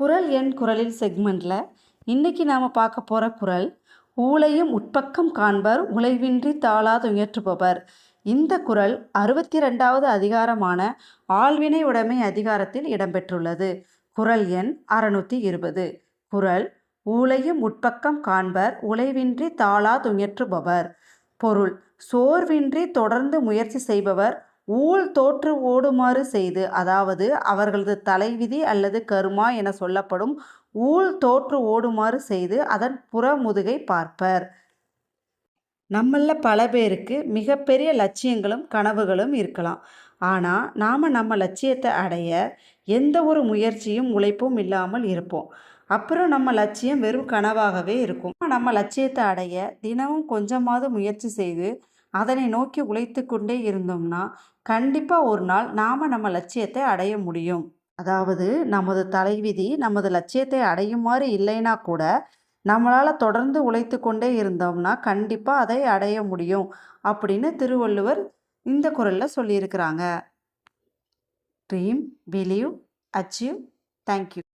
குறள் எண் குறளில் செக்மெண்ட்டில் இன்றைக்கி நாம் பார்க்க போகிற குறள், ஊழையும் உட்பக்கம் காண்பர் உழைவின்றி தாழாது உயற்றுபவர். இந்த குறள் 62வது அதிகாரமான ஆள்வினை உடைமை அதிகாரத்தில் இடம்பெற்றுள்ளது. குறள் எண் 620. குறள்: ஊழையும் உட்பக்கம் காண்பர் உழைவின்றி தாழாது உயற்றுபவர். பொருள்: சோர்வின்றி தொடர்ந்து முயற்சி செய்பவர் ஊழ் தோற்று ஓடுமாறு செய்து, அதாவது அவர்களது தலைவிதி அல்லது கருமா என சொல்லப்படும் ஊழ் தோற்று ஓடுமாறு செய்து அதன் புறமுதுகை பார்ப்பர். நம்மள பல பேருக்கு மிகப்பெரிய லட்சியங்களும் கனவுகளும் இருக்கலாம். ஆனால் நாம் நம்ம லட்சியத்தை அடைய எந்த ஒரு முயற்சியும் உழைப்பும் இல்லாமல் இருப்போம். அப்புறம் நம்ம லட்சியம் வெறும் கனவாகவே இருக்கும். நம்ம லட்சியத்தை அடைய தினமும் கொஞ்சமாவது முயற்சி செய்து அதனை நோக்கி உழைத்து கொண்டே இருந்தோம்னா கண்டிப்பாக ஒரு நாள் நாம் நம்ம லட்சியத்தை அடைய முடியும். அதாவது நமது தலைவிதி நமது லட்சியத்தை அடையுமாறு இல்லைன்னா கூட நம்மளால் தொடர்ந்து உழைத்து கொண்டே இருந்தோம்னா கண்டிப்பாக அதை அடைய முடியும் அப்படின்னு திருவள்ளுவர் இந்த குறளில் சொல்லியிருக்கிறாங்க. Dream, believe, achieve. தேங்க்யூ.